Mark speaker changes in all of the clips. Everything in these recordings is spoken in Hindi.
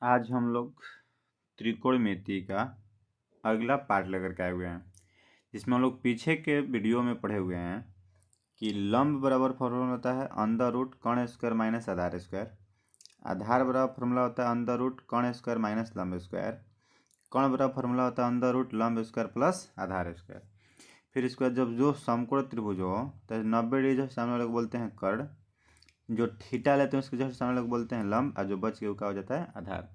Speaker 1: आज हम लोग त्रिकोणमिति का अगला पार्ट लेकर के आए हुए हैं, जिसमें हम लोग पीछे के वीडियो में पढ़े हुए हैं कि लंब बराबर फॉर्मूला होता है अंडर रूट कर्ण स्क्वायर माइनस आधार स्क्वायर। आधार बराबर फॉर्मूला होता है अंडर रूट कर्ण स्क्वायर माइनस लंब स्क्वायर। कर्ण बराबर फॉर्मूला होता है अंडर रूट लंब स्क्वायर प्लस आधार स्क्वायर। फिर इसके बाद जब जो समकोण त्रिभुज हो तो 90 डिग्री जो सामने वाले को बोलते हैं कर्ण, जो थीटा लेते हैं उसके जस्ट सामने लोग बोलते हैं लंब, और जो बच गया उसका हो जाता है आधार।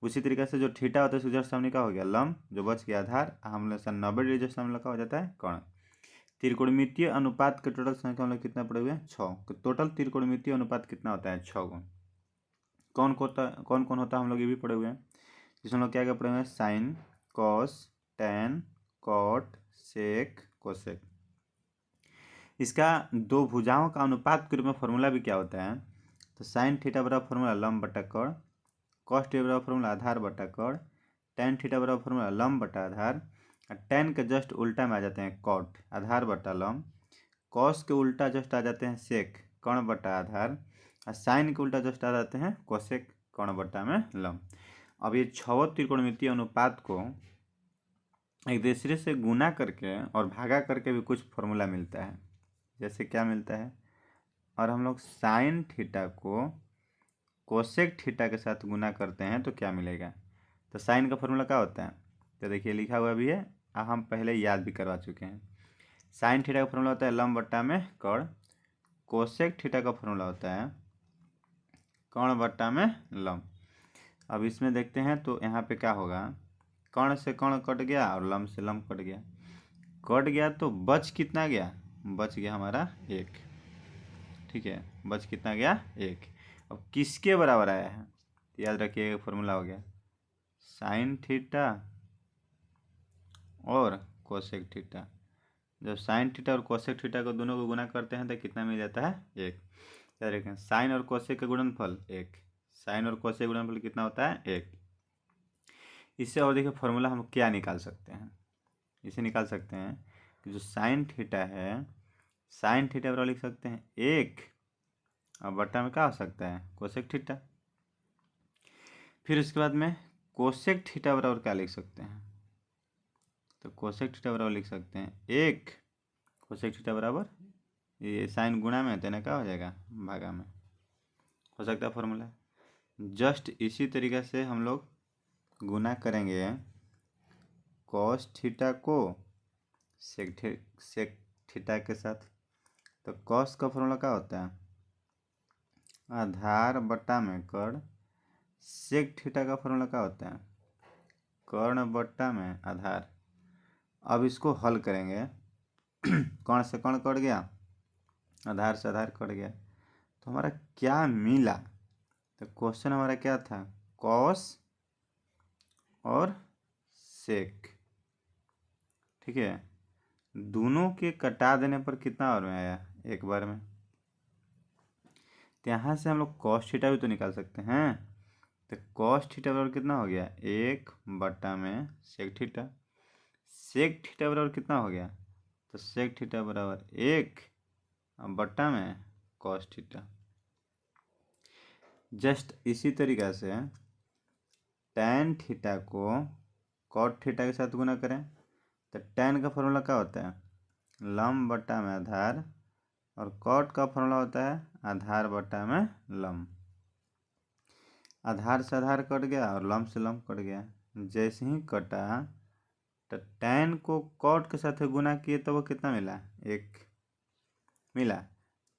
Speaker 1: उसी तरीके से जो थीटा होता है उसके जस्ट सामने का हो गया लंब, जो बच गया आधार, हम लोग 90 डिग्री जस्ट सामने का हो जाता है कर्ण। त्रिकोणमितीय अनुपात के टोटल संख्या हम लोग कितना पड़े हुए हैं 6। तो टोटल त्रिकोणमितीय अनुपात कितना होता है 6 गुण। कौन कौन होता है हम लोग ये भी पढ़े हुए हैं, जिसमें हम लोग क्या क्या पढ़े हुए हैं साइन, कॉस, टैन, कॉट, सेक, कोसेक। इसका दो भुजाओं का अनुपात के रूप में फॉर्मूला भी क्या होता है, तो साइन थीटा बराबर फॉर्मूला लंब बटा कर्ण, कॉस थीटा बराबर फॉर्मूला आधार बटा कर्ण, टैन थीटा बराबर फॉर्मूला लंब बटा आधार, टैन के जस्ट उल्टा में आ जाते हैं कॉट आधार बटा लंब, कॉस के उल्टा जस्ट आ जाते हैं सेक कर्ण बटा आधार, और साइन के उल्टा जस्ट आ जाते हैं कोसेक कर्ण बटा में लंब। अब ये छह त्रिकोणमितीय अनुपात को एक दूसरे से गुना करके और भागा करके भी कुछ फॉर्मूला मिलता है। जैसे क्या मिलता है, और हम लोग साइन थीटा को कोसेक थीटा के साथ गुना करते हैं तो क्या मिलेगा, तो साइन का फॉर्मूला क्या होता है, तो देखिए लिखा हुआ भी है, हम पहले याद भी करवा चुके हैं। साइन थीटा का फॉर्मूला होता है लंब बट्टा में कर्ण, कोसेक थीटा का फॉर्मूला होता है कर्ण बट्टा में लंब। अब इसमें देखते हैं तो यहाँ पे क्या होगा, कर्ण से कर्ण कट गया और लंब से लंब कट गया। कट गया तो बच कितना गया, बच गया हमारा 1। ठीक है, बच कितना गया 1। अब किसके बराबर आया है, याद रखिए फॉर्मूला हो गया साइन थीटा और कोसेक थीटा। जब साइन थीटा और कोसेक थीटा को दोनों को गुना करते हैं तो कितना मिल जाता है 1। याद रखें साइन और कोसेक का गुणनफल 1, साइन और कोसेक गुणनफल कितना होता है 1। इससे और देखिए फॉर्मूला हम क्या निकाल सकते हैं, इसे निकाल सकते हैं कि जो साइन थीटा है, साइन थीटा बराबर लिख सकते हैं 1 और बट्टा में क्या हो सकता है कोसेक थीटा। फिर उसके बाद में कोसेक थीटा बराबर क्या लिख सकते हैं, तो कोसेक थीटा बराबर लिख सकते हैं 1 कोसेक थीटा बराबर ये साइन गुणा में तेना क्या हो जाएगा भागा में, हो सकता है फॉर्मूला। जस्ट इसी तरीके से हम लोग गुना करेंगे कॉस थीटा को सेक थीटा के साथ, तो कॉस का फॉर्मूला क्या होता है आधार बट्टा में कर्ण, सेक थीटा का फॉर्मूला क्या होता है कर्ण बट्टा में आधार। अब इसको हल करेंगे कर्ण से कर्ण कट गया, आधार से आधार कट गया, तो हमारा क्या मिला, तो क्वेश्चन हमारा क्या था कॉस और सेक। ठीक है, दोनों के कटा देने पर कितना और में आया एक बार में, तो यहाँ से हम लोग कॉस थीटा भी तो निकाल सकते हैं। तो कॉस थीटा बराबर कितना हो गया 1 बट्टा में सेक थीटा, सेक थीटा बराबर कितना हो गया, तो सेक थीटा बराबर 1 बट्टा में कॉस थीटा। जस्ट इसी तरीक़ा से टैन थीटा को कॉट थीटा के साथ गुना करें, तो टैन का फॉर्मूला क्या होता है लंब बट्टा में आधार, और कॉट का फॉर्मूला होता है आधार बट्टा में लंब। आधार से आधार कट गया और लंब से लंब कट गया। जैसे ही कटा तो टैन को कॉट के साथ गुना किए तो वो कितना मिला 1 मिला।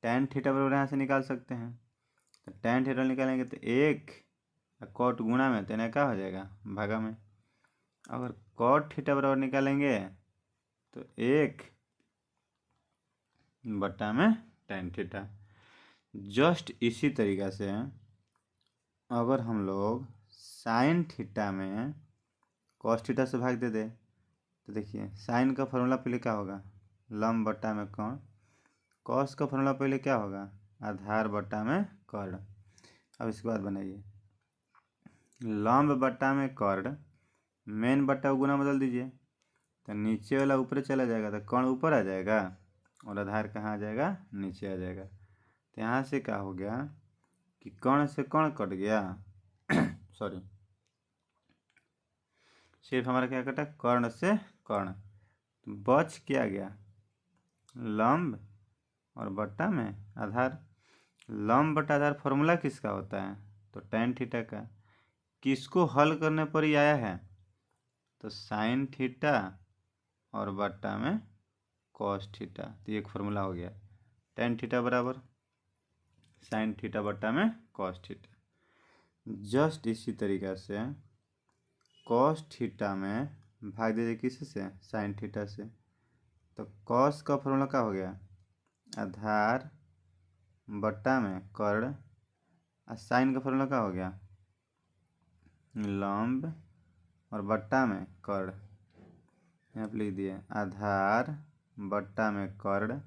Speaker 1: टैन थीटा बराबर यहाँ से निकाल सकते हैं, तो टैन थीटा निकालेंगे तो 1 कॉट गुणा में तो क्या हो जाएगा भागा में। अगर कॉट थीटा बराबर निकालेंगे तो 1 बट्टा में टैन थीटा। जस्ट इसी तरीक़ा से अगर हम लोग साइन थीटा में कॉस थीटा से भाग दे दे, तो देखिए साइन का फॉर्मूला पहले क्या होगा लंब बट्टा में कर्ण, कॉस का फॉर्मूला पहले क्या होगा आधार बट्टा में कर्ण। अब इसके बाद बनाइए लंब बट्टा में कर्ण, मेन बट्टा गुना बदल दीजिए, तो नीचे वाला ऊपर चला जाएगा तो कर्ण ऊपर आ जाएगा और आधार कहाँ आ जाएगा नीचे आ जाएगा। तो यहाँ से क्या हो गया कि कर्ण से कर्ण कट गया सॉरी, सिर्फ हमारा क्या कटा, कर्ण से कर्ण, तो बच क्या गया, लंब और बट्टा में आधार। लंब बटा आधार फॉर्मूला किसका होता है, तो tan थीटा का। किसको हल करने पर ही आया है, तो साइन थीटा और बट्टा में कॉस थीटा, तो ये एक फॉर्मूला हो गया, tan थीटा बराबर साइन थीटा बट्टा में कॉस थीटा। जस्ट इसी तरीक़ा से कॉस थीटा में भाग दीजिए किससे, साइन थीटा से, तो कॉस का फॉर्मूला क्या हो गया, आधार बट्टा में कर्ण, और साइन का फॉर्मूला क्या हो गया, लंब और बट्टा में कर्ण। यहाँ पे लिख दिए आधार बट्टा में कर्ण,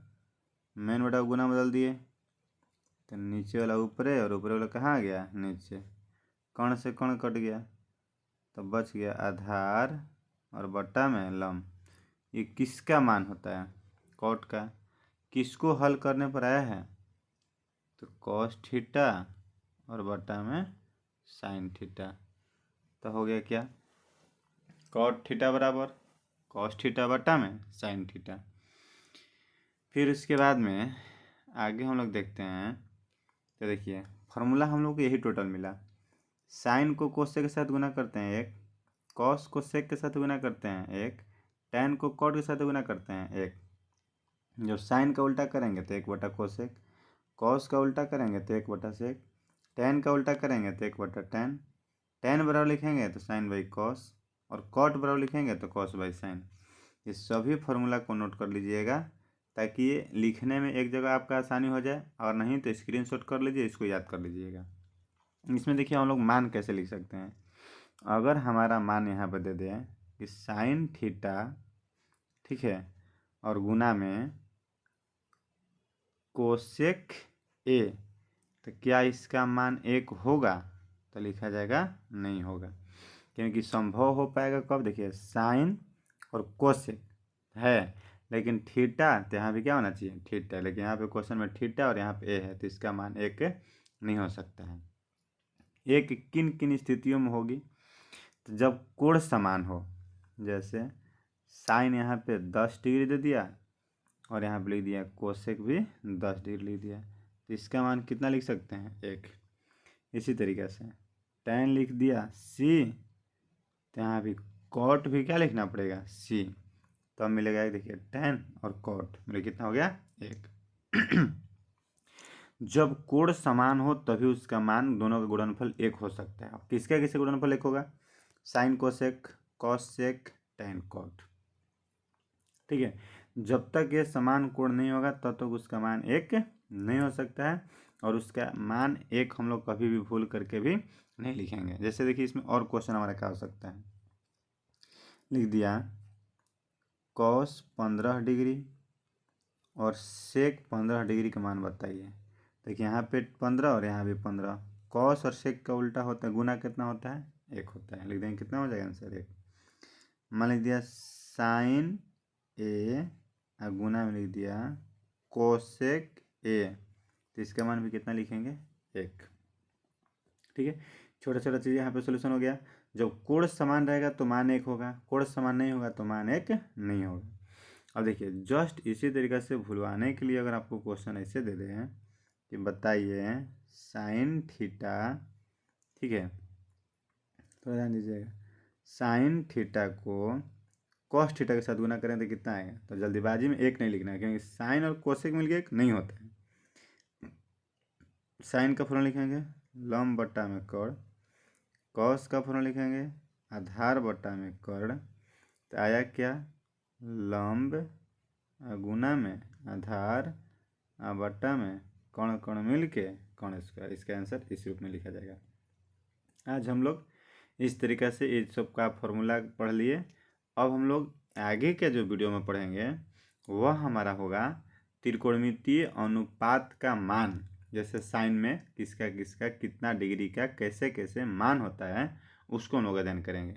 Speaker 1: मेन बटा गुना बदल दिए, तो नीचे वाला ऊपरे और ऊपरे वाला कहाँ आ गया, नीचे, कर्ण से कर्ण कट गया, तो बच गया आधार और बट्टा में लंब। ये किसका मान होता है, कॉट का। किसको हल करने पर आया है, तो कॉस थीटा और बट्टा में साइन थीटा, तो हो गया क्या, कॉट थीटा बराबर कॉस थीटा बट्टा में साइन थीटा। फिर उसके बाद में आगे हम लोग देखते हैं, तो देखिए फार्मूला हम लोग को यही टोटल मिला। साइन को कोसेक के साथ गुना करते हैं एक, कॉस को सेक के साथ गुना करते हैं एक, tan को कॉट के साथ गुना करते हैं एक। जब साइन का उल्टा करेंगे तो 1 बटा कोसेक, कॉस का उल्टा करेंगे तो 1 बटा सेक, tan का उल्टा करेंगे तो 1 बटा tan, tan बराबर लिखेंगे तो साइन बाई कॉस, और कॉट बराबर लिखेंगे तो कॉस बाई साइन। ये सभी फार्मूला को नोट कर लीजिएगा, ताकि ये लिखने में एक जगह आपका आसानी हो जाए, और नहीं तो स्क्रीनशॉट कर लीजिए, इसको याद कर लीजिएगा। इसमें देखिए हम लोग मान कैसे लिख सकते हैं। अगर हमारा मान यहाँ पर दे दें कि साइन थीटा, ठीक है, और गुना में कोसेक ए, तो क्या इसका मान 1 होगा, तो लिखा जाएगा नहीं होगा, क्योंकि संभव हो पाएगा कब, देखिए साइन और कोसेक है, लेकिन थीटा तो यहाँ पे क्या होना चाहिए, थीटा, लेकिन यहाँ पे क्वेश्चन में थीटा और यहाँ पे ए है, तो इसका मान 1 नहीं हो सकता है। एक किन किन स्थितियों में होगी, तो जब कोण समान हो, जैसे साइन यहाँ पे 10 डिग्री दे दिया और यहाँ पे लिख दिया कोसेक भी 10 डिग्री लिख दिया, तो इसका मान कितना लिख सकते हैं, 1। इसी तरीके से tan लिख दिया c, तो यहाँ भी कॉट भी क्या लिखना पड़ेगा, c, तो अब मिलेगा देखिए tan और कॉट मिले कितना हो गया, 1। जब कोण समान हो तभी उसका मान, दोनों का गुणनफल 1 हो सकता है। अब किसका किसका गुणनफल 1 होगा, sine cosec, cos sec, tan cot, ठीक है। जब तक ये समान कोण नहीं होगा तब तक उसका मान 1 नहीं हो सकता है, और उसका मान 1 हम लोग कभी भी भूल करके भी नहीं लिखेंगे। जैसे देखिए इसमें और क्वेश्चन हमारा क्या हो सकता है, लिख दिया कॉस 15 डिग्री और सेक 15 डिग्री का मान बताइए। देखिए यहाँ पे 15 और यहाँ भी 15, कॉस और सेक का उल्टा होता है, गुना कितना होता है, 1 होता है, लिख देंगे कितना हो जाएगा आंसर, 1। मान लिख दिया साइन ए और गुना में लिख दिया कोसेक ए, तो इसका मान भी कितना लिखेंगे, 1, ठीक है। छोटा छोटा चीज़ यहाँ पे सोल्यूशन हो गया। जब कोण समान रहेगा तो मान 1 होगा, कोण समान नहीं होगा तो मान 1 नहीं होगा। अब देखिए जस्ट इसी तरीके से भूलवाने के लिए अगर आपको क्वेश्चन ऐसे दे दें कि बताइए साइन थीटा, ठीक है, तो ध्यान दीजिएगा, साइन थीटा को कॉस थीटा के साथ गुना करें तो कितना आएगा, तो जल्दीबाजी में 1 नहीं लिखना है, क्योंकि साइन और कोसेक मिलकर 1 नहीं होता है। साइन का फॉर्मूला लिखेंगे लंब बट्टा में कर्ण, कॉस का फॉर्मूला लिखेंगे आधार बट्टा में कर्ण, तो आया क्या, लंब गुना में आधार बट्टा में कर्ण कर्ण मिल के कर्ण स्क्वायर, इसका आंसर इस रूप में लिखा जाएगा। आज हम लोग इस तरीक़े से इस सब का फॉर्मूला पढ़ लिए। अब हम लोग आगे के जो वीडियो में पढ़ेंगे वह हमारा होगा त्रिकोणमितीय अनुपात का मान, जैसे साइन में किसका किसका कितना डिग्री का कैसे कैसे मान होता है, उसको हम लोग अध्ययन करेंगे।